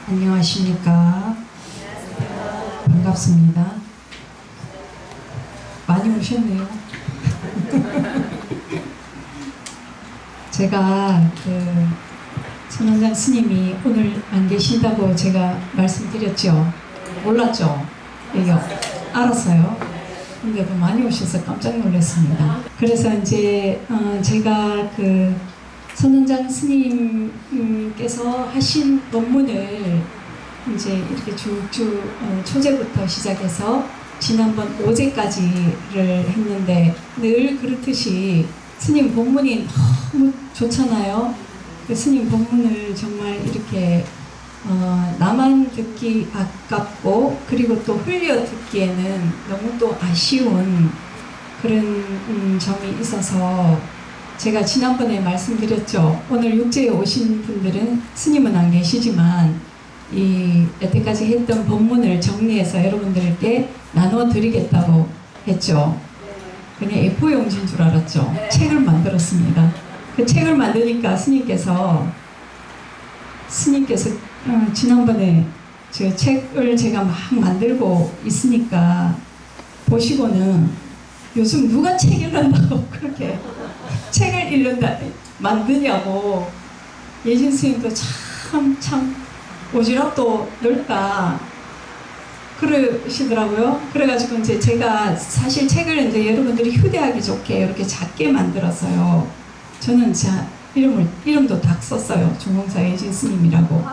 안녕하십니까. 반갑습니다. 많이 오셨네요. 제가 선원장 스님이 오늘 안 계신다고 제가 말씀드렸죠. 몰랐죠? 이거 알았어요. 근데도 많이 오셔서 깜짝 놀랐습니다. 그래서 이제 제가 선원장 스님께서 하신 법문을 이제 이렇게 쭉쭉 초제부터 시작해서 지난번 오제까지를 했는데, 늘 그렇듯이 스님 법문이 너무 좋잖아요. 스님 법문을 정말 이렇게 나만 듣기 아깝고, 그리고 또 흘려 듣기에는 너무 또 아쉬운 그런 점이 있어서 제가 지난번에 말씀드렸죠. 오늘 육제에 오신 분들은 스님은 안 계시지만 이 여태까지 했던 법문을 정리해서 여러분들께 나눠드리겠다고 했죠. 그냥 A4용지인 줄 알았죠. 책을 만들었습니다. 그 책을 만드니까 스님께서 지난번에 저 책을 제가 막 만들고 있으니까 보시고는 요즘 누가 책 읽는다고 그렇게 책을 만드냐고, 예진 스님도 참 오지랖도 넓다 그러시더라고요. 그래가지고 이제 제가 사실 책을 이제 여러분들이 휴대하기 좋게 이렇게 작게 만들었어요. 저는 이름도 딱 썼어요. 중공사 예진 스님이라고.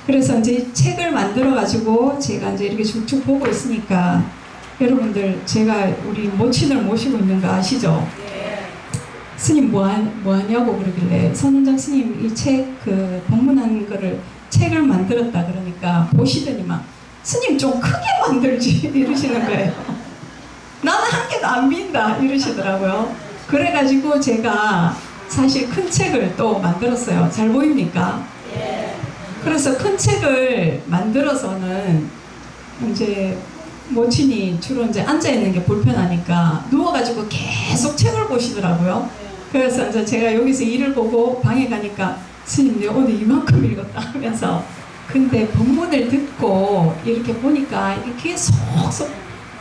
그래서 이제 책을 만들어가지고 제가 이제 이렇게 쭉쭉 보고 있으니까, 여러분들 제가 우리 모친을 모시고 있는 거 아시죠? 스님 뭐 하냐고 그러길래, 선원장 스님 이 책 법문한 거를 책을 만들었다 그러니까 보시더니만 스님 좀 크게 만들지 이러시는 거예요. 나는 한 개도 안 빈다 이러시더라고요. 그래가지고 제가 사실 큰 책을 또 만들었어요. 잘 보입니까? 그래서 큰 책을 만들어서는 이제 모친이 주로 이제 앉아있는 게 불편하니까 누워가지고 계속 책을 보시더라고요. 그래서 이제 제가 여기서 일을 보고 방에 가니까, 스님 내가 오늘 이만큼 읽었다 하면서, 근데 법문을 듣고 이렇게 보니까 이게 귀에 속속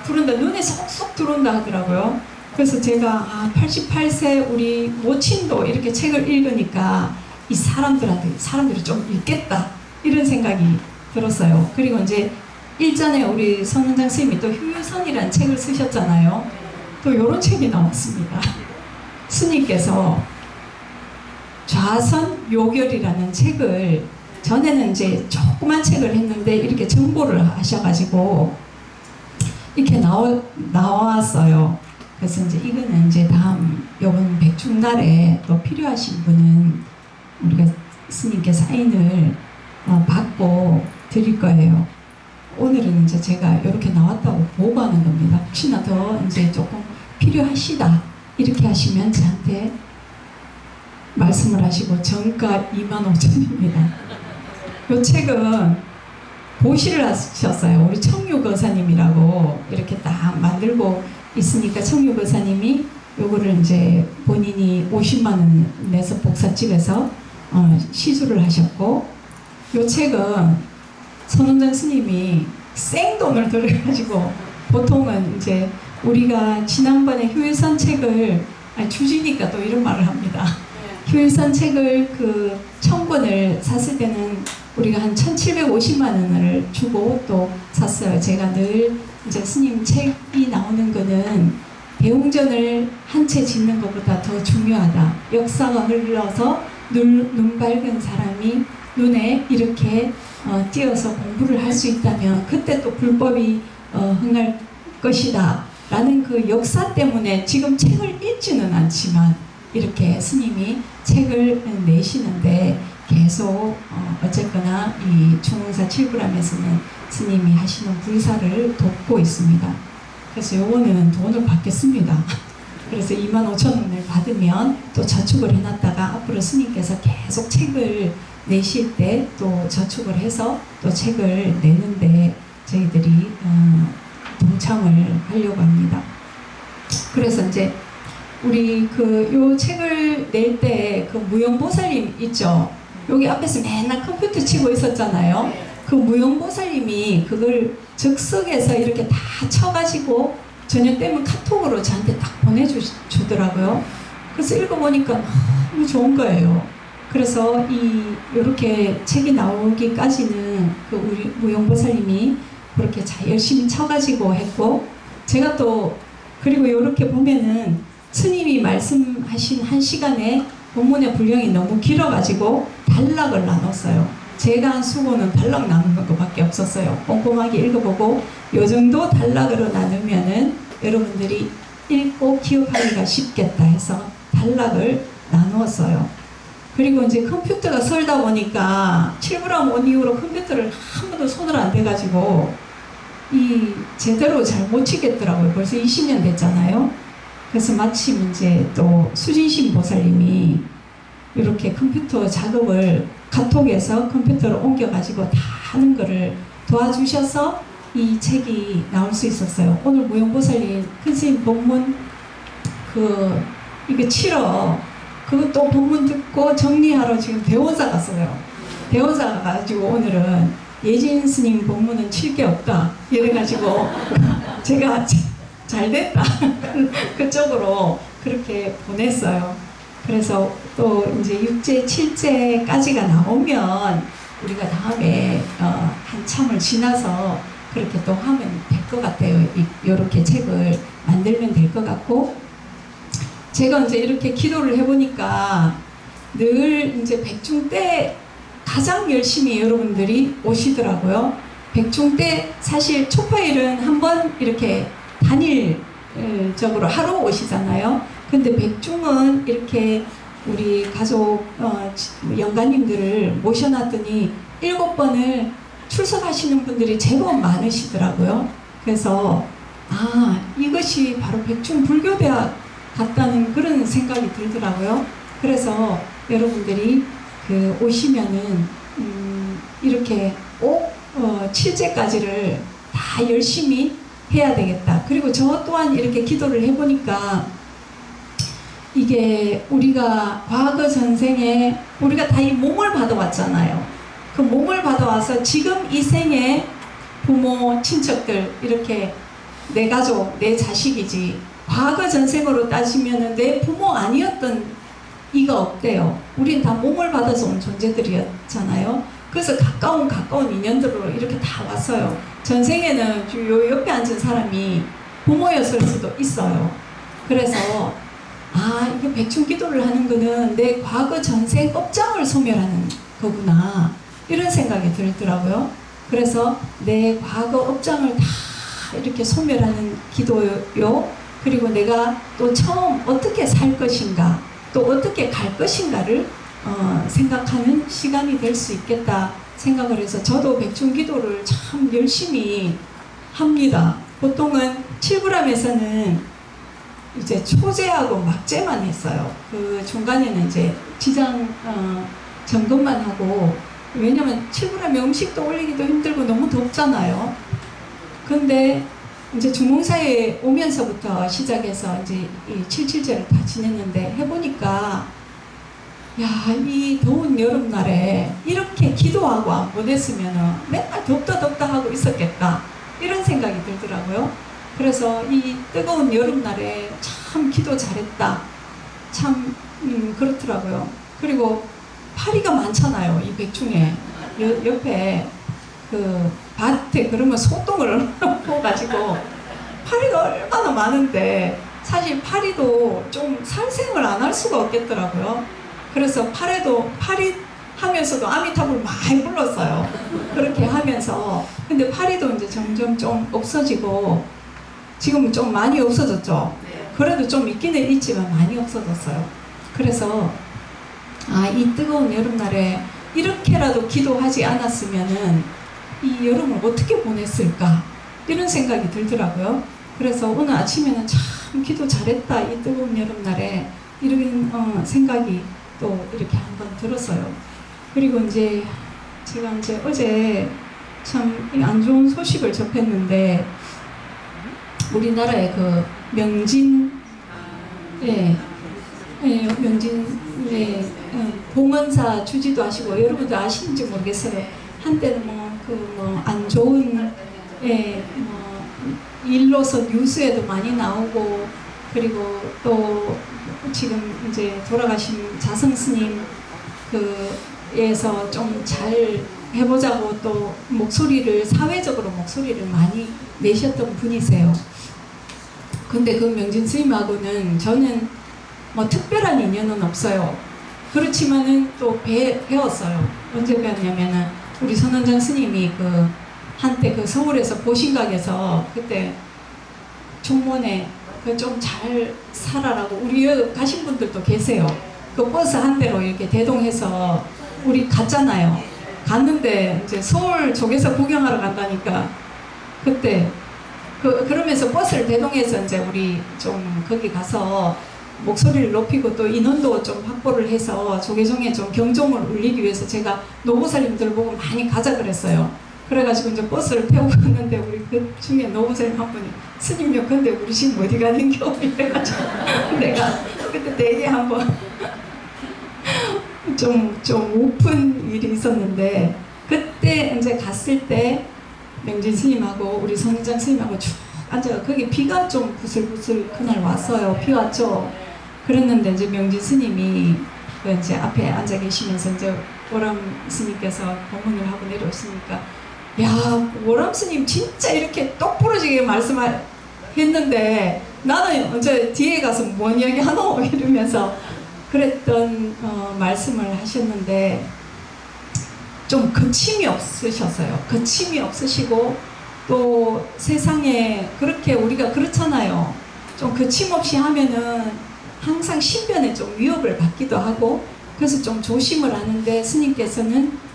들어온다, 눈에 속속 들어온다 하더라고요. 그래서 제가 88세 우리 모친도 이렇게 책을 읽으니까 이 사람들이 좀 읽겠다 이런 생각이 들었어요. 그리고 이제 일전에 우리 선원장 스님이 또 휴유선이라는 책을 쓰셨잖아요. 또 이런 책이 나왔습니다. 스님께서 좌선 요결이라는 책을, 전에는 이제 조그만 책을 했는데 이렇게 정보를 하셔가지고 이렇게 나왔어요. 그래서 이제 이거는 이제 요번 백중날에 또 필요하신 분은 우리가 스님께 사인을 받고 드릴 거예요. 오늘은 이제 제가 이렇게 나왔다고 보고하는 겁니다. 혹시나 더 이제 조금 필요하시다 이렇게 하시면 저한테 말씀을 하시고, 정가 25,000원입니다. 이 책은 보시를 하셨어요. 우리 청유거사님이라고 이렇게 딱 만들고 있으니까, 청유거사님이 요거를 이제 본인이 50만 원 내서 복사집에서 시주를 하셨고, 이 책은 선원장 스님이 생돈을 들여가지고, 보통은 이제 우리가 지난번에 휴일선 책을 주시니까 또 이런 말을 합니다. 휴일선 책을 1000권을 샀을 때는 우리가 한 1750만 원을 주고 또 샀어요. 제가 늘 이제 스님 책이 나오는 거는 대웅전을 한 채 짓는 것보다 더 중요하다. 역사가 흘러서 눈 밝은 사람이 눈에 이렇게 띄어서 공부를 할 수 있다면 그때 또 불법이 흥할 것이다 라는 그 역사 때문에 지금 책을 읽지는 않지만 이렇게 스님이 책을 내시는데, 계속 어쨌거나 이 중흥사 7불암에서는 스님이 하시는 불사를 돕고 있습니다. 그래서 요거는 돈을 받겠습니다. 그래서 25,000원을 받으면 또 저축을 해놨다가 앞으로 스님께서 계속 책을 내실 때 또 저축을 해서 또 책을 내는데 저희들이 동참을 하려고 합니다. 그래서 이제 우리 요 책을 낼 때 무용보살님 있죠? 여기 앞에서 맨날 컴퓨터 치고 있었잖아요. 그 무용보살님이 그걸 즉석에서 이렇게 다 쳐가지고 저녁 때면 카톡으로 저한테 딱 보내주더라고요. 그래서 읽어보니까 너무 좋은 거예요. 그래서 이렇게 책이 나오기까지는 그 우리 무용보살님이 그렇게 잘 열심히 쳐가지고 했고, 제가 또 그리고 이렇게 보면은 스님이 말씀하신 한 시간에 본문의 분량이 너무 길어가지고 단락을 나눴어요. 제가 한 수고는 단락 나누는 것밖에 없었어요. 꼼꼼하게 읽어보고 요 정도 단락으로 나누면은 여러분들이 읽고 기억하기가 쉽겠다 해서 단락을 나누었어요. 그리고 이제 컴퓨터가 설다 보니까 7브람 온 이후로 컴퓨터를 한 번도 손을 안 대가지고 제대로 잘 못 치겠더라고요. 벌써 20년 됐잖아요. 그래서 마침 이제 또 수진신 보살님이 이렇게 컴퓨터 작업을 카톡에서 컴퓨터로 옮겨가지고 다 하는 거를 도와주셔서 이 책이 나올 수 있었어요. 오늘 무용보살님 큰 스님 본문 이거 치러 그것도 본문 듣고 정리하러 지금 대원사 갔어요. 대원사 가가지고 오늘은 예진 스님 본문은 칠 게 없다 이래가지고 제가 잘 됐다 그쪽으로 그렇게 보냈어요. 그래서 또 이제 6제, 7제까지가 나오면 우리가 다음에 한참을 지나서 그렇게 또 하면 될 것 같아요. 이렇게 책을 만들면 될 것 같고, 제가 이제 이렇게 기도를 해보니까 늘 이제 백중 때 가장 열심히 여러분들이 오시더라고요. 백중 때 사실 초파일은 한번 이렇게 단일적으로 하러 오시잖아요. 근데 백중은 이렇게 우리 가족 영가님들을 모셔놨더니 7번을 출석하시는 분들이 제법 많으시더라고요. 그래서 이것이 바로 백중 불교대학 같다는 그런 생각이 들더라고요. 그래서 여러분들이 오시면은 이렇게 꼭 7제까지를 다 열심히 해야 되겠다. 그리고 저 또한 이렇게 기도를 해보니까 이게 우리가 과거 전생에 우리가 다 이 몸을 받아왔잖아요. 그 몸을 받아와서 지금 이 생에 부모, 친척들 이렇게 내 가족, 내 자식이지 과거 전생으로 따지면은 내 부모 아니었던 이가 없대요. 우린 다 몸을 받아서 온 존재들이었잖아요. 그래서 가까운 인연들로 이렇게 다 왔어요. 전생에는 요 옆에 앉은 사람이 부모였을 수도 있어요. 그래서 이게 백중기도를 하는 거는 내 과거 전생 업장을 소멸하는 거구나 이런 생각이 들더라고요. 그래서 내 과거 업장을 다 이렇게 소멸하는 기도요. 그리고 내가 또 처음 어떻게 살 것인가 또 어떻게 갈 것인가를 생각하는 시간이 될 수 있겠다 생각을 해서 저도 백중기도를 참 열심히 합니다. 보통은 7브람에서는 이제 초제하고 막제만 했어요. 그 중간에는 이제 지장 점검만 하고, 왜냐면 7브람에 음식도 올리기도 힘들고 너무 덥잖아요. 근데 이제 중봉사에 오면서부터 시작해서 이제 이 77제를 다 지냈는데 해보니까 이 더운 여름날에 이렇게 기도하고 안 보냈으면 맨날 덥다 하고 있었겠다 이런 생각이 들더라고요. 그래서 이 뜨거운 여름날에 참 기도 잘했다 참 그렇더라고요. 그리고 파리가 많잖아요. 이 백중에 옆에 그 밭에 그러면 소똥을 퍼가지고 파리가 얼마나 많은데 사실 파리도 좀 살생을 안 할 수가 없겠더라고요. 그래서 파리 하면서도 아미타불 많이 불렀어요. 그렇게 하면서. 근데 파리도 이제 점점 좀 없어지고 지금은 좀 많이 없어졌죠. 그래도 좀 있기는 있지만 많이 없어졌어요. 그래서 이 뜨거운 여름날에 이렇게라도 기도하지 않았으면은 이 여름을 어떻게 보냈을까 이런 생각이 들더라고요. 그래서 오늘 아침에는 참 기도 잘했다 이 뜨거운 여름날에 이런 생각이 또 이렇게 한번 들었어요. 그리고 이제 제가 이제 어제 참 안 좋은 소식을 접했는데 우리나라의 그 명진 명진 봉헌사 주지도 하시고 여러분들 아시는지 모르겠어요. 한때는 안 좋은 일로서 뉴스에도 많이 나오고, 그리고 또 지금 이제 돌아가신 자성 스님 에서 좀 잘 해보자고 또 사회적으로 목소리를 많이 내셨던 분이세요. 근데 그 명진 스님하고는 저는 뭐 특별한 인연은 없어요. 그렇지만은 또 배웠어요. 언제 배웠냐면은 우리 선원장 스님이 한때 서울에서 보신각에서 그때 총무원에 좀 잘 살아라고, 우리 여기 가신 분들도 계세요. 그 버스 한 대로 이렇게 대동해서 우리 갔잖아요. 갔는데 이제 서울 쪽에서 구경하러 간다니까, 그때 그러면서 버스를 대동해서 이제 우리 좀 거기 가서 목소리를 높이고 또 인원도 좀 확보를 해서 조계종에 좀 경종을 울리기 위해서 제가 노부살님들 보고 많이 가자 그랬어요. 그래가지고 이제 버스를 태우고 갔는데 우리 그 중에 노부살님 한 분이 스님요, 근데 우리 지금 어디 가는겨? 이래가지고 내가 그때 되게 한번 좀 우픈 일이 있었는데, 그때 이제 갔을 때 명진 스님하고 우리 선인장 스님하고 쭉 앉아, 거기 비가 좀 부슬부슬 그날 왔어요. 비 왔죠. 그랬는데 이제 명진 스님이 이제 앞에 앉아 계시면서 이제 오람 스님께서 법문을 하고 내려오시니까, 야, 오람 스님 진짜 이렇게 똑부러지게 말씀했는데 나는 이제 뒤에 가서 뭔 이야기 하노? 이러면서 그랬던 말씀을 하셨는데, 좀 거침이 없으셨어요. 거침이 없으시고, 또 세상에 그렇게 우리가 그렇잖아요. 좀 거침없이 하면은 항상 신변에 좀 위협을 받기도 하고, 그래서 좀 조심을 하는데, 스님께서는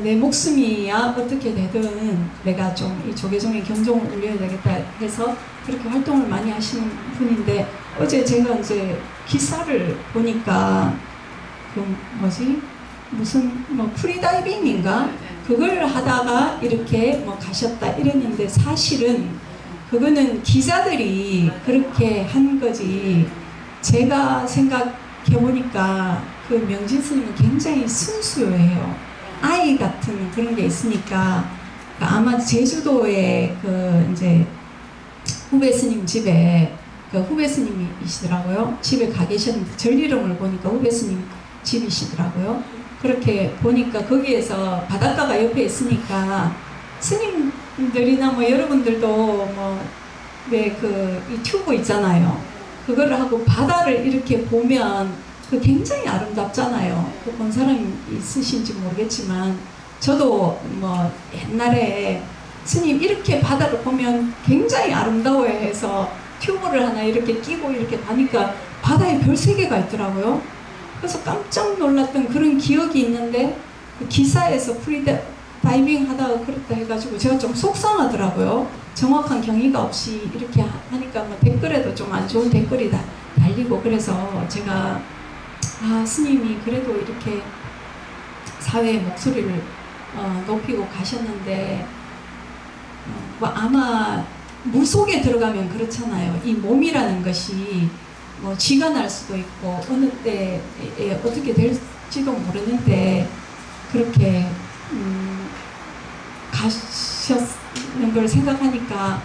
내 목숨이야 어떻게 되든 내가 좀 이 조계종의 경종을 울려야 되겠다 해서 그렇게 활동을 많이 하시는 분인데, 어제 제가 이제 기사를 보니까 무슨 프리다이빙인가 그걸 하다가 이렇게 가셨다 이랬는데, 사실은 그거는 기자들이 그렇게 한 거지. 제가 생각해 보니까 그 명진 스님은 굉장히 순수해요. 아이 같은 그런 게 있으니까, 아마 제주도에 이제 후배 스님 집에 후배 스님이시더라고요. 집에 가 계셨는데 전리름을 보니까 후배 스님 집이시더라고요. 그렇게 보니까 거기에서 바닷가가 옆에 있으니까 스님들이나 여러분들도 왜 이 튜브 있잖아요. 그거를 하고 바다를 이렇게 보면 굉장히 아름답잖아요. 본 사람이 있으신지 모르겠지만, 저도 옛날에 스님 이렇게 바다를 보면 굉장히 아름다워해서 튜브를 하나 이렇게 끼고 이렇게 보니까 바다에 별 3개가 있더라고요. 그래서 깜짝 놀랐던 그런 기억이 있는데, 그 기사에서 프리다이빙 하다가 그랬다 해가지고 제가 좀 속상하더라고요. 정확한 경위가 없이 이렇게 하니까 댓글에도 좀 안 좋은 댓글이 달리고, 그래서 제가 스님이 그래도 이렇게 사회의 목소리를 높이고 가셨는데, 아마 물속에 들어가면 그렇잖아요. 이 몸이라는 것이 쥐가 날 수도 있고 어느 때에 어떻게 될지도 모르는데, 그렇게 가셨는 걸 생각하니까,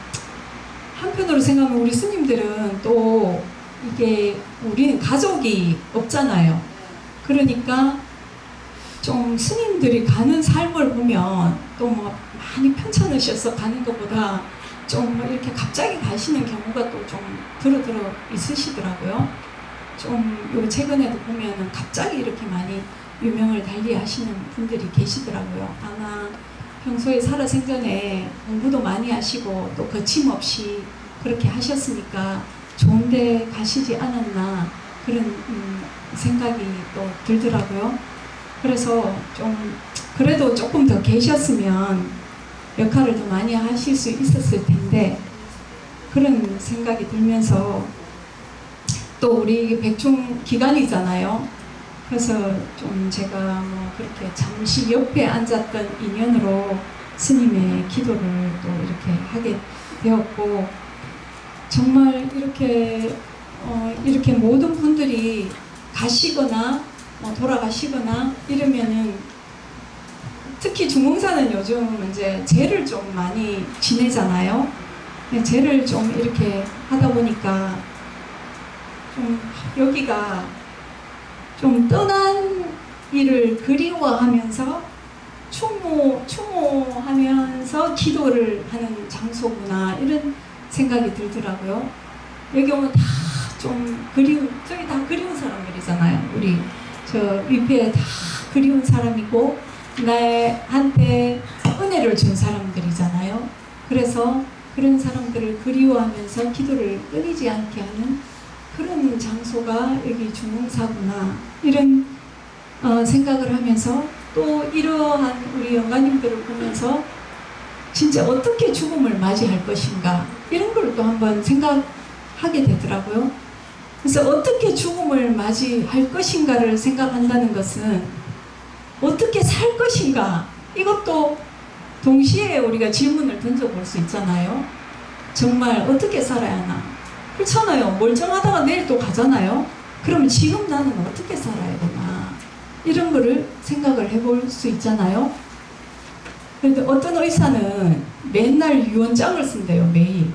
한편으로 생각하면 우리 스님들은 또 이게 우리는 가족이 없잖아요. 그러니까 좀 스님들이 가는 삶을 보면 또 많이 편찮으셔서 가는 것보다 좀 이렇게 갑자기 가시는 경우가 또 좀 들어 있으시더라고요. 좀 요 최근에도 보면은 갑자기 이렇게 많이 유명을 달리하시는 분들이 계시더라고요. 아마 평소에 살아생전에 공부도 많이 하시고 또 거침없이 그렇게 하셨으니까 좋은데 가시지 않았나, 그런 생각이 또 들더라고요. 그래서 좀 그래도 조금 더 계셨으면 역할을 더 많이 하실 수 있었을 텐데, 그런 생각이 들면서, 또 우리 백중 기간이잖아요. 그래서 좀 제가 그렇게 잠시 옆에 앉았던 인연으로 스님의 기도를 또 이렇게 하게 되었고, 정말 이렇게 모든 분들이 가시거나 돌아가시거나 이러면은 특히 중흥사는 요즘 이제 제를 좀 많이 지내잖아요. 제를 좀 이렇게 하다 보니까 좀 여기가 좀 떠난 일을 그리워하면서 추모하면서 기도를 하는 장소구나 이런 생각이 들더라고요. 여기 오면 다 좀 저기 다 그리운 사람들이잖아요. 우리 저 위패에 다 그리운 사람이고 나한테 은혜를 준 사람들이잖아요. 그래서 그런 사람들을 그리워하면서 기도를 끊이지 않게 하는 그런 장소가 여기 중흥사구나 이런 생각을 하면서 또 이러한 우리 영가님들을 보면서 진짜 어떻게 죽음을 맞이할 것인가 이런 걸 또 한번 생각하게 되더라고요. 그래서 어떻게 죽음을 맞이할 것인가를 생각한다는 것은 어떻게 살 것인가 이것도 동시에 우리가 질문을 던져볼 수 있잖아요. 정말 어떻게 살아야 하나? 그렇잖아요. 멀쩡하다가 내일 또 가잖아요. 그러면 지금 나는 어떻게 살아야 되나? 이런 거를 생각을 해볼 수 있잖아요. 그런데 어떤 의사는 맨날 유언장을 쓴대요, 매일.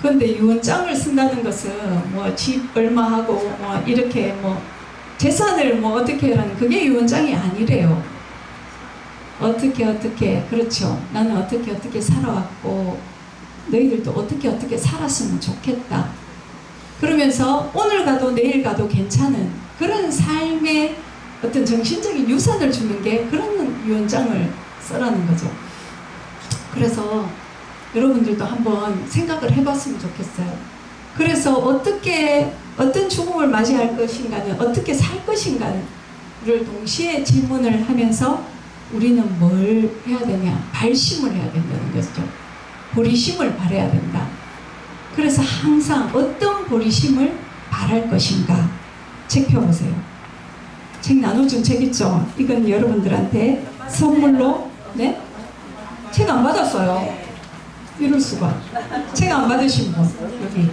그런데 유언장을 쓴다는 것은 뭐 집 얼마 하고 뭐 이렇게 뭐 재산을 뭐 어떻게 하라는 그게 유언장이 아니래요. 어떻게 그렇죠. 나는 어떻게 살아왔고 너희들도 어떻게 살았으면 좋겠다. 그러면서 오늘 가도 내일 가도 괜찮은 그런 삶의 어떤 정신적인 유산을 주는 게 그런 유언장을 써라는 거죠. 그래서 여러분들도 한번 생각을 해봤으면 좋겠어요. 그래서 어떤 죽음을 맞이할 것인가는 어떻게 살 것인가를 동시에 질문을 하면서 우리는 뭘 해야 되냐? 발심을 해야 된다는 거죠. 보리심을 바라야 된다. 그래서 항상 어떤 보리심을 바랄 것인가 책 펴보세요. 책 나눠준 책 있죠? 이건 여러분들한테 선물로 네? 책 안 받았어요. 이럴 수가. 책 안 받으신 분 여기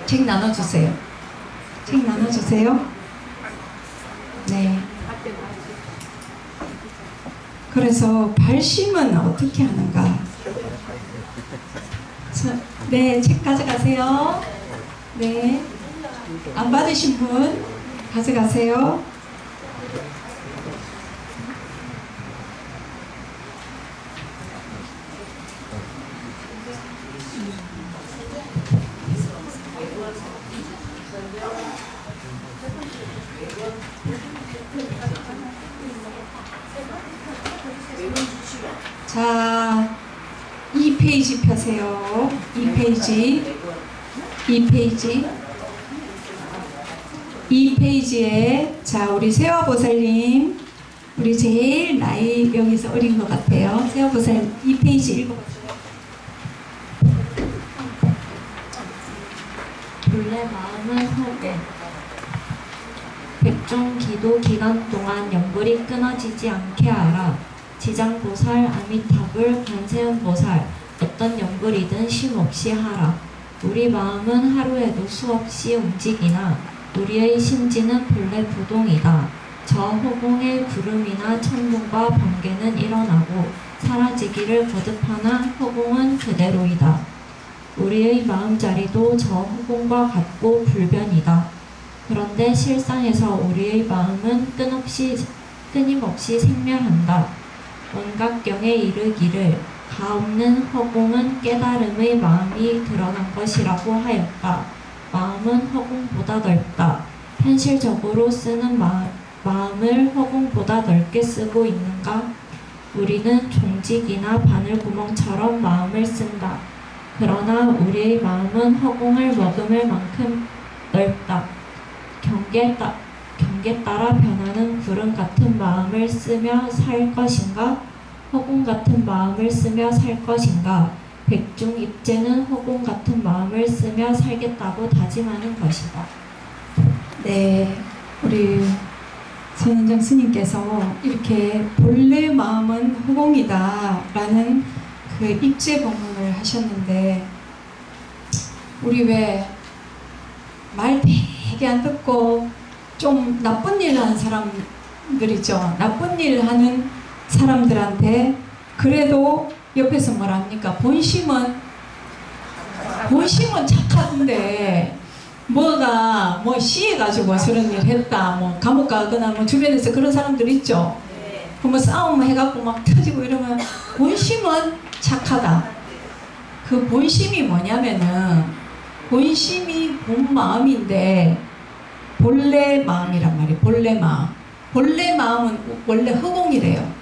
책 나눠주세요. 책 나눠주세요. 네. 그래서 발심은 어떻게 하는가? 네, 책 가져가세요. 네. 안 받으신 분 가져가세요. 자, 2페이지 펴세요. 2페이지에 자, 우리 세화보살님, 우리 제일 나이 여기서 어린 것 같아요. 세화보살님 2페이지 읽어보세요. 본래 마음은 허공. 백종 기도 기간 동안 연불이 끊어지지 않게 하라. 지장보살, 아미타불, 관세음보살, 어떤 연불이든 쉼없이 하라. 우리 마음은 하루에도 수없이 움직이나 우리의 심지는 본래 부동이다. 저 허공의 구름이나 천둥과 번개는 일어나고 사라지기를 거듭하나 허공은 그대로이다. 우리의 마음자리도 저 허공과 같고 불변이다. 그런데 실상에서 우리의 마음은 끊임없이 생멸한다. 원각경에 이르기를 가없는 허공은 깨달음의 마음이 드러난 것이라고 하였다. 마음은 허공보다 넓다. 현실적으로 쓰는 마음을 허공보다 넓게 쓰고 있는가? 우리는 종직이나 바늘구멍처럼 마음을 쓴다. 그러나 우리의 마음은 허공을 머금을 만큼 넓다. 경계에 따라 변하는 구름 같은 마음을 쓰며 살 것인가? 허공 같은 마음을 쓰며 살 것인가? 백중 입제는 허공 같은 마음을 쓰며 살겠다고 다짐하는 것이다. 네, 우리 선은정 스님께서 이렇게 본래 마음은 허공이다 라는 그 입제 법문을 하셨는데, 우리 왜 말 되게 안 듣고 좀 나쁜 일 하는 사람들 있죠. 나쁜 일 하는 사람들한테 그래도 옆에서 뭐랍니까? 본심은 착한데 뭐가 뭐 시해가지고 저런 일 했다, 뭐 감옥 가거나 뭐 주변에서 그런 사람들 있죠. 뭐 싸움 해갖고 막 터지고 이러면 본심은 착하다. 그 본심이 뭐냐면은 본심이 본 마음인데 본래 마음이란 말이에요. 본래 마음. 본래 마음은 원래 허공이래요.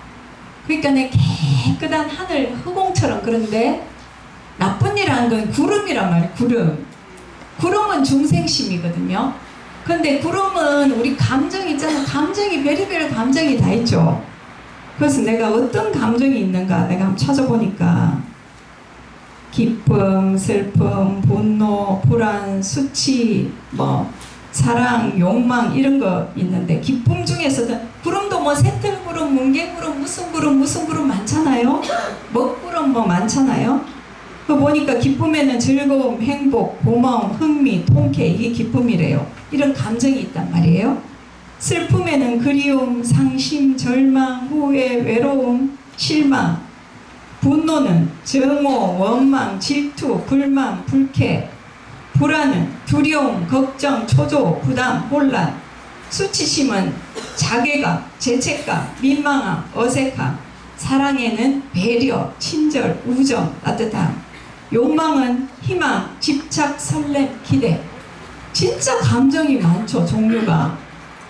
그러니까 내 깨끗한 하늘 허공처럼. 그런데 나쁜 일 하는 건 구름이란 말이에요. 구름. 구름은 중생심이거든요. 근데 구름은 우리 감정 있잖아. 감정이 별의별 감정이 다 있죠. 그래서 내가 어떤 감정이 있는가 내가 한번 찾아보니까 기쁨, 슬픔, 분노, 불안, 수치, 뭐 사랑, 욕망 이런 거 있는데, 기쁨 중에서도 구름도 뭐 새털구름, 뭉게구름, 무슨 구름 많잖아요. 먹구름 뭐 많잖아요. 그 보니까 기쁨에는 즐거움, 행복, 고마움, 흥미, 통쾌, 이게 기쁨이래요. 이런 감정이 있단 말이에요. 슬픔에는 그리움, 상심, 절망, 후회, 외로움, 실망. 분노는 증오, 원망, 질투, 불만, 불쾌. 불안은 두려움, 걱정, 초조, 부담, 혼란. 수치심은 자괴감, 죄책감, 민망함, 어색함. 사랑에는 배려, 친절, 우정, 따뜻함. 욕망은 희망, 집착, 설렘, 기대. 진짜 감정이 많죠, 종류가.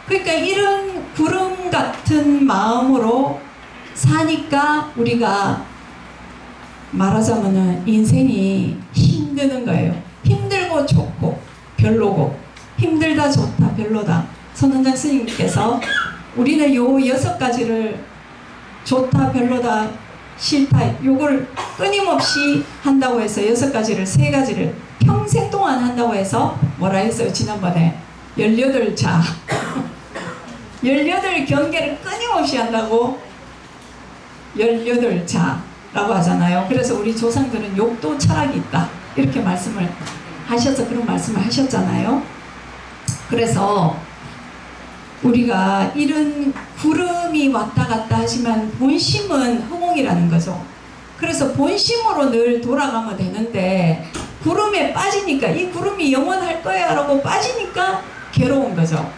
그러니까 이런 구름 같은 마음으로 사니까 우리가 말하자면은 인생이 힘드는 거예요. 힘들고 좋고 별로고, 힘들다 좋다 별로다. 선원장 스님께서 우리는 요 6가지를 좋다 별로다 싫다 요걸 끊임없이 한다고 해서 6가지를 3가지를 평생 동안 한다고 해서 뭐라 했어요? 지난번에 18자 18경계를 끊임없이 한다고 18자 라고 하잖아요. 그래서 우리 조상들은 욕도 철학이 있다 이렇게 말씀을 하셔서 그런 말씀을 하셨잖아요. 그래서 우리가 이런 구름이 왔다 갔다 하지만 본심은 허공이라는 거죠. 그래서 본심으로 늘 돌아가면 되는데 구름에 빠지니까 이 구름이 영원할 거야 라고 빠지니까 괴로운 거죠.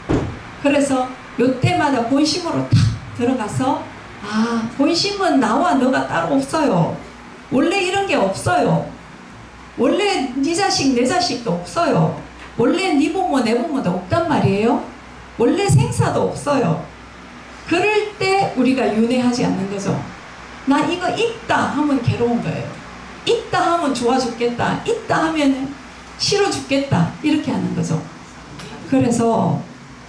그래서 요때마다 본심으로 탁 들어가서 아, 본심은 나와 너가 따로 없어요. 원래 이런 게 없어요. 원래 네 자식 내 자식도 없어요. 원래 네 부모 내 부모도 없단 말이에요. 원래 생사도 없어요. 그럴 때 우리가 윤회하지 않는 거죠. 나 이거 있다 하면 괴로운 거예요. 있다 하면 좋아 죽겠다. 있다 하면 싫어 죽겠다. 이렇게 하는 거죠. 그래서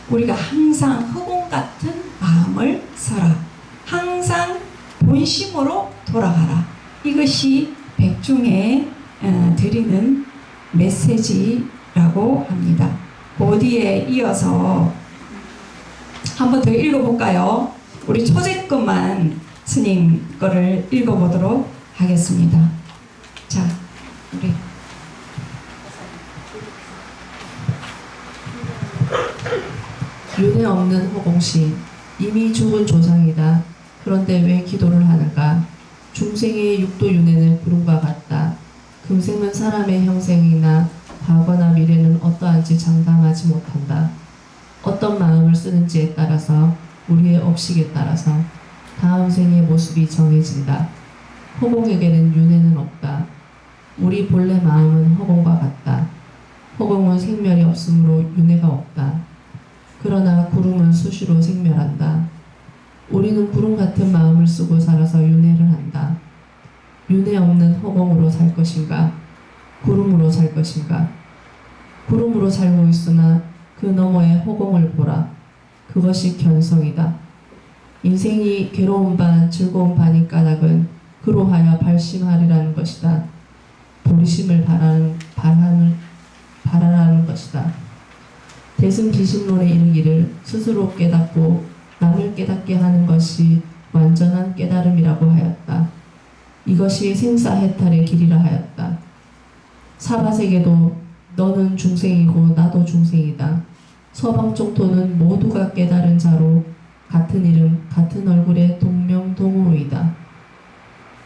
우리가 항상 허공 같은 마음을 써라. 항상 본심으로 돌아가라. 이것이 백중에 드리는 메시지라고 합니다. 그 뒤에 이어서 한 번 더 읽어볼까요? 우리 초제급만 스님 거를 읽어보도록 하겠습니다. 자, 우리 윤회 없는 허공시 이미 죽은 조상이다. 그런데 왜 기도를 하는가? 중생의 육도 윤회는 구름과 같다. 금생은 사람의 형생이나 과거나 미래는 어떠한지 장담하지 못한다. 어떤 마음을 쓰는지에 따라서 우리의 업식에 따라서 다음 생의 모습이 정해진다. 허공에게는 윤회는 없다. 우리 본래 마음은 허공과 같다. 허공은 생멸이 없으므로 윤회가 없다. 그러나 구름은 수시로 생멸한다. 우리는 구름 같은 마음을 쓰고 살아서 윤회를 한다. 윤회 없는 허공으로 살 것인가? 구름으로 살 것인가? 구름으로 살고 있으나 그 너머의 허공을 보라. 그것이 견성이다. 인생이 괴로운 반 즐거운 반인 까닭은 그로하여 발심하리라는 것이다. 도리심을 바라라는 것이다. 대승기신론에 이르기를 스스로 깨닫고 남을 깨닫게 하는 것이 완전한 깨달음이라고 하였다. 이것이 생사해탈의 길이라 하였다. 사바세계도 너는 중생이고 나도 중생이다. 서방종토는 모두가 깨달은 자로 같은 이름 같은 얼굴의 동명동우이다.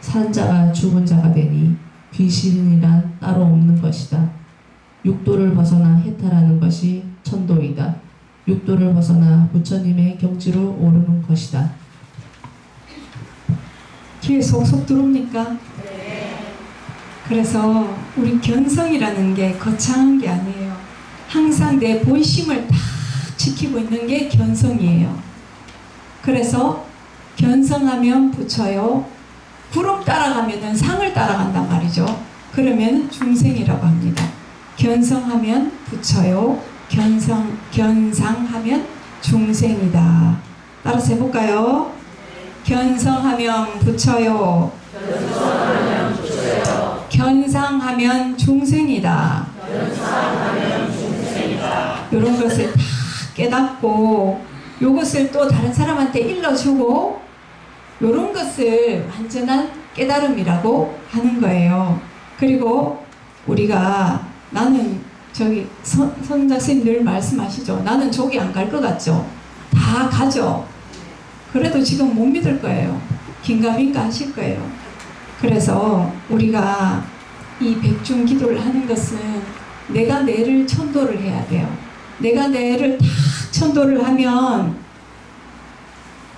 산 자가 죽은 자가 되니 귀신이란 따로 없는 것이다. 육도를 벗어나 해탈하는 것이 천도이다. 육도를 벗어나 부처님의 경지로 오르는 것이다. 귀에 속속 들어옵니까? 네. 그래서 우리 견성이라는 게 거창한 게 아니에요. 항상 내 본심을 다 지키고 있는 게 견성이에요. 그래서 견성하면 부처요. 구름 따라가면은 상을 따라간단 말이죠. 그러면 중생이라고 합니다. 견성하면 부처요. 견상하면 중생이다. 따라서 해볼까요? 견성하면 부처요. 견상하면 중생이다. 이런 것을 다 깨닫고 이것을 또 다른 사람한테 일러주고 이런 것을 완전한 깨달음이라고 하는 거예요. 그리고 우리가 나는 저기 선자님 늘 말씀하시죠. 나는 저기 안 갈 것 같죠? 다 가죠. 그래도 지금 못 믿을 거예요. 긴가민가 하실 거예요. 그래서 우리가 이 백중 기도를 하는 것은 내가 내를 천도를 해야 돼요. 내가 내를 다 천도를 하면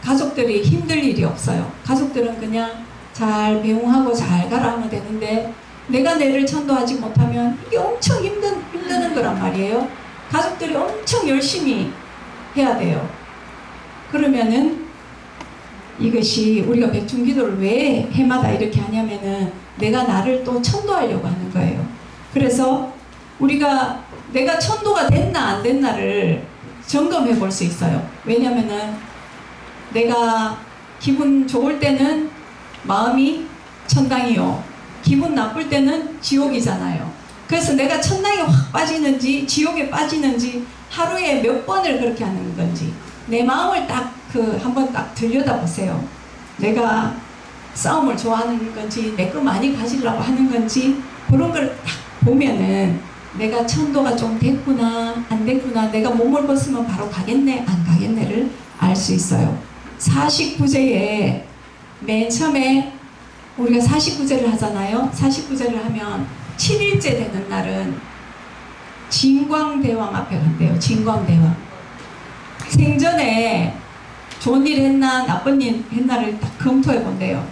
가족들이 힘들 일이 없어요. 가족들은 그냥 잘 배웅하고 잘 가라 하면 되는데 내가 내를 천도하지 못하면 이게 엄청 힘드는 거란 말이에요. 가족들이 엄청 열심히 해야 돼요. 그러면은 이것이 우리가 백중기도를 왜 해마다 이렇게 하냐면은 내가 나를 또 천도하려고 하는 거예요. 그래서 우리가 내가 천도가 됐나 안 됐나를 점검해 볼 수 있어요. 왜냐면은 내가 기분 좋을 때는 마음이 천당이요. 기분 나쁠 때는 지옥이잖아요. 그래서 내가 천당에 확 빠지는지 지옥에 빠지는지 하루에 몇 번을 그렇게 하는 건지 내 마음을 딱 한번 딱 들여다보세요. 내가 싸움을 좋아하는 건지 내 거 많이 가지려고 하는 건지 그런 걸 딱 보면은 내가 천도가 좀 됐구나 안 됐구나, 내가 몸을 벗으면 바로 가겠네 안 가겠네를 알 수 있어요. 49제에 맨 처음에 우리가 49제를 하잖아요. 49제를 하면 7일째 되는 날은 진광대왕 앞에 간대요. 진광대왕. 생전에 좋은 일 했나 나쁜 일 했나를 딱 검토해 본대요.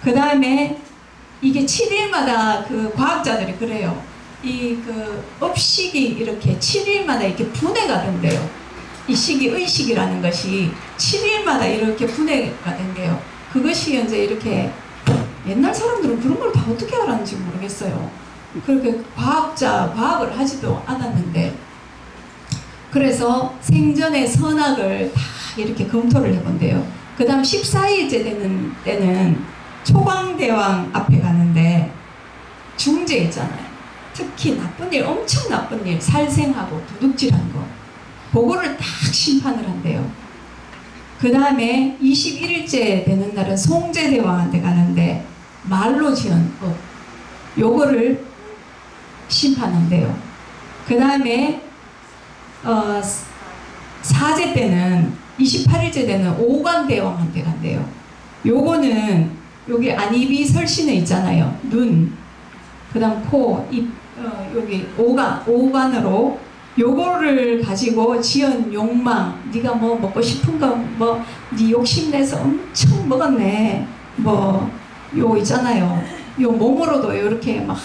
그 다음에 이게 7일마다 그 과학자들이 그래요. 이 그 업식이 이렇게 7일마다 이렇게 분해가 된대요. 이 식이 의식이라는 것이 7일마다 이렇게 분해가 된대요. 그것이 이제 이렇게 옛날 사람들은 그런 걸 다 어떻게 알았는지 모르겠어요. 그렇게 과학을 하지도 않았는데, 그래서 생전의 선악을 다 이렇게 검토를 해본대요. 그 다음 14일째 되는 때는 초광대왕 앞에 가는데 중재 있잖아요. 특히 나쁜 일, 엄청 나쁜 일, 살생하고 도둑질한 거, 그거를 딱 심판을 한대요. 그 다음에 21일째 되는 날은 송제대왕한테 가는데 말로 지은 법, 요거를 심판한대요. 그 다음에 4제 때는 28일째 되는 오관대왕한테 간대요. 요거는 여기 안입이 설신에 있잖아요. 눈, 그 다음 코, 입, 여기 오관으로 요거를 가지고 지은 욕망, 네가 뭐 먹고 싶은 거 뭐 네 욕심내서 엄청 먹었네, 뭐 요 있잖아요. 요 몸으로도 이렇게 막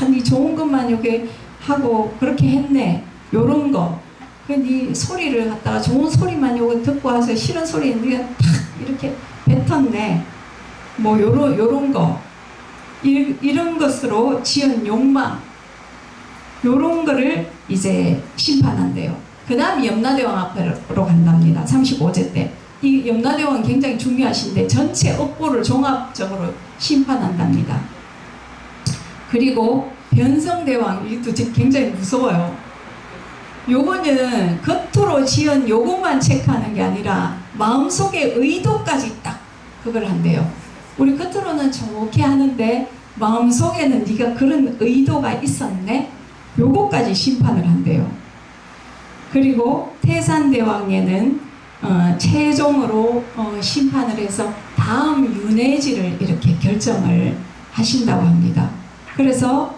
네 좋은 것만 요게 하고 그렇게 했네, 요런 거. 네 소리를 갖다가 좋은 소리만 요거 듣고 와서 싫은 소리 네가 탁 이렇게 뱉었네, 뭐 요런 거, 이런 것으로 지은 욕망, 요런 거를 이제 심판한대요. 그 다음 염라대왕 앞으로 간답니다. 35제 때. 이 염라대왕은 굉장히 중요하신데 전체 업보를 종합적으로 심판한답니다. 그리고 변성대왕, 이것도 굉장히 무서워요. 요거는 겉으로 지은 요것만 체크하는 게 아니라 마음속의 의도까지 딱 그걸 한대요. 우리 겉으로는 좋게 하는데 마음속에는 네가 그런 의도가 있었네, 요거까지 심판을 한대요. 그리고 태산대왕에는 최종으로 심판을 해서 다음 윤회지를 이렇게 결정을 하신다고 합니다. 그래서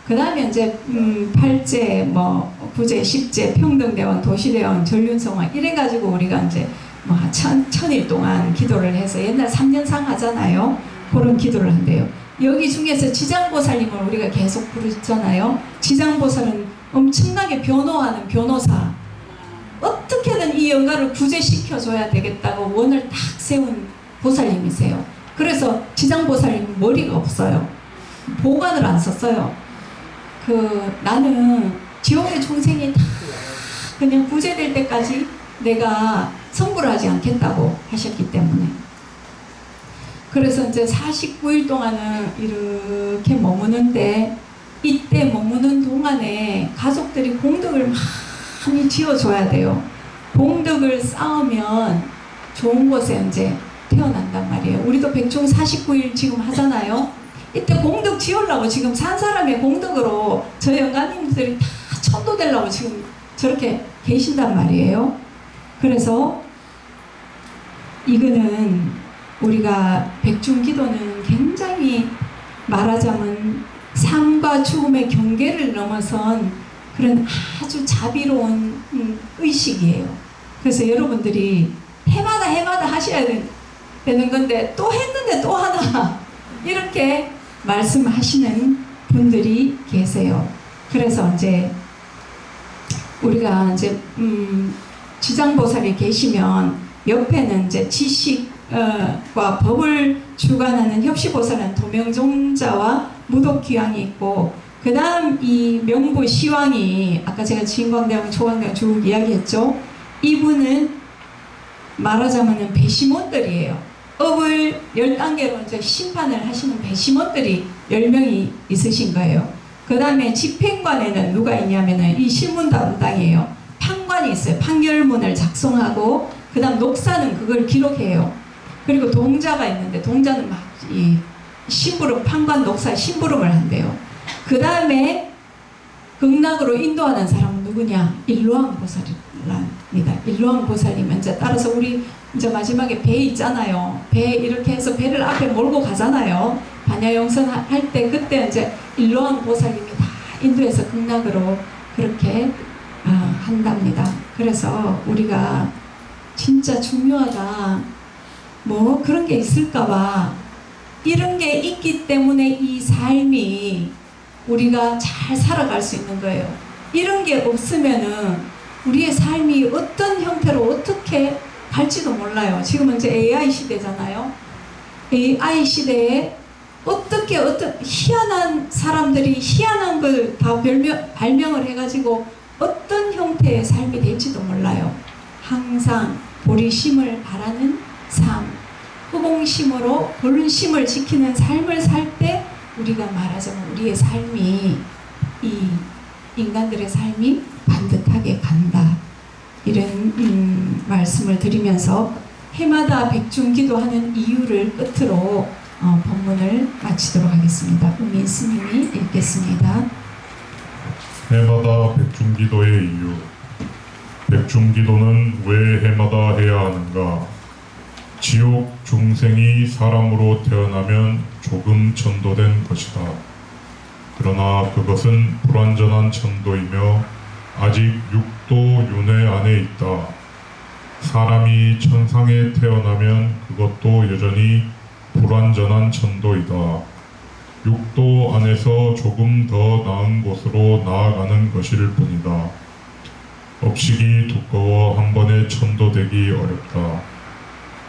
그 다음에 이제 8제, 뭐 9제, 10제, 평등대왕, 도시대왕, 전륜성왕 이래가지고 우리가 이제 뭐 천일 동안 기도를 해서, 옛날 3년상 하잖아요. 그런 기도를 한대요. 여기 중에서 지장보살님을 우리가 계속 부르잖아요. 지장보살은 엄청나게 변호하는 변호사, 어떻게든 이 영가를 구제시켜줘야 되겠다고 원을 딱 세운 보살님이세요. 그래서 지장보살님 머리가 없어요. 보관을 안 썼어요. 나는 지옥의 중생이 다 그냥 구제될 때까지 내가 성불을 하지 않겠다고 하셨기 때문에. 그래서 이제 49일 동안은 이렇게 머무는데, 이때 머무는 동안에 가족들이 공덕을 많이 지어줘야 돼요. 공덕을 쌓으면 좋은 곳에 이제 태어난단 말이에요. 우리도 백중 49일 지금 하잖아요. 이때 공덕 지으려고 지금 산 사람의 공덕으로 저 영가님들이 다 천도 되려고 지금 저렇게 계신단 말이에요. 그래서 이거는 우리가 백중기도는 굉장히 말하자면 삶과 죽음의 경계를 넘어선 그런 아주 자비로운 의식이에요. 그래서 여러분들이 해마다 하셔야 되는 건데 또 했는데 또 하나 이렇게 말씀하시는 분들이 계세요. 그래서 이제 우리가 이제 지장보살이 계시면 옆에는 이제 지식과 법을 주관하는 협시보살은 도명종자와 무독귀왕이 있고, 그 다음 이 명부 시왕이 아까 제가 진광대왕, 초광대왕 쭉 이야기했죠. 이분은 말하자면 배심원들이에요. 업을 10단계로 이제 심판을 하시는 배심원들이 10명이 있으신 거예요. 그 다음에 집행관에는 누가 있냐면은 이 실문 담당이에요. 판관이 있어요. 판결문을 작성하고, 그 다음 녹사는 그걸 기록해요. 그리고 동자가 있는데 동자는 막 이 심부름, 판관 녹사 심부름을 한대요. 그 다음에 극락으로 인도하는 사람은 누구냐? 일로왕 보살입니다. 일로왕 보살님 이제 따라서 우리 이제 마지막에 배 있잖아요. 배 이렇게 해서 배를 앞에 몰고 가잖아요. 반야영선 할 때 그때 이제 일로왕 보살님이 다 인도해서 극락으로 그렇게 한답니다. 그래서 우리가 진짜 중요하다. 뭐 그런 게 있을까봐 이런 게 있기 때문에 이 삶이 우리가 잘 살아갈 수 있는 거예요. 이런 게 없으면은 우리의 삶이 어떤 형태로 어떻게 갈지도 몰라요. 지금은 이제 AI 시대잖아요. AI 시대에 어떤 희한한 사람들이 희한한 걸 다 발명을 해가지고 어떤 형태의 삶이 될지도 몰라요. 항상 보리심을 바라는 삶, 허공심으로 본심을 지키는 삶을 살 때 우리가 말하자면 우리의 삶이 이 인간들의 삶이 반듯하게 간다. 이런 말씀을 드리면서 해마다 백중기도하는 이유를 끝으로 본문을 마치도록 하겠습니다. 우민 스님이 읽겠습니다. 해마다 백중기도의 이유. 백중기도는 왜 해마다 해야 하는가? 지옥 중생이 사람으로 태어나면 조금 천도된 것이다. 그러나 그것은 불완전한 천도이며 아직 육도 윤회 안에 있다. 사람이 천상에 태어나면 그것도 여전히 불완전한 천도이다. 육도 안에서 조금 더 나은 곳으로 나아가는 것일 뿐이다. 업식이 두꺼워 한 번에 천도되기 어렵다.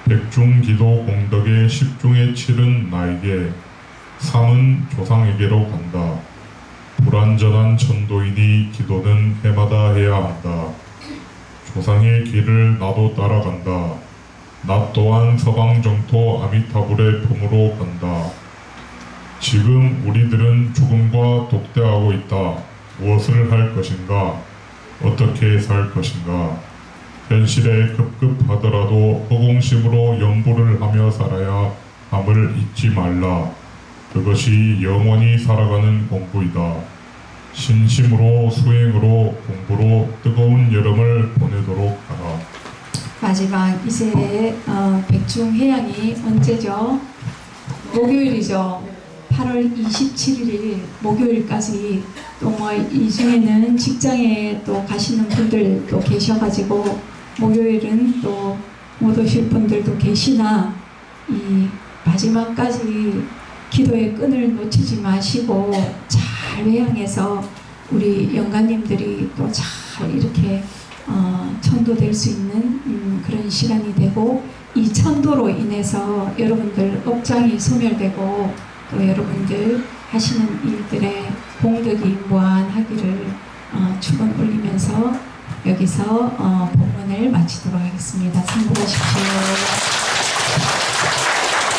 백중기도 공덕의 10중의 7은 나에게, 3은 조상에게로 간다. 불완전한 천도이니 기도는 해마다 해야 한다. 조상의 길을 나도 따라간다. 나 또한 서방정토 아미타불의 품으로 간다. 지금 우리들은 죽음과 독대하고 있다. 무엇을 할 것인가? 어떻게 살 것인가? 현실에 급급하더라도 허공심으로 염불을 하며 살아야 함을 잊지 말라. 그것이 영원히 살아가는 공부이다. 신심으로 수행으로 공부로 뜨거운 여름을 보내도록 하라. 마지막 이제 백중해양이 언제죠? 목요일이죠. 8월 27일 목요일까지 또 뭐 이 중에는 직장에 또 가시는 분들도 계셔가지고 목요일은 또 못 오실 분들도 계시나 이 마지막까지 기도의 끈을 놓치지 마시고 잘 회양해서 우리 영가님들이 또 잘 이렇게 천도될 수 있는 그런 시간이 되고 이 천도로 인해서 여러분들 업장이 소멸되고 또 여러분들 하시는 일들의 공덕이 무한하기를 축원 올리면서 여기서 본문을 마치도록 하겠습니다. 참고하십시오.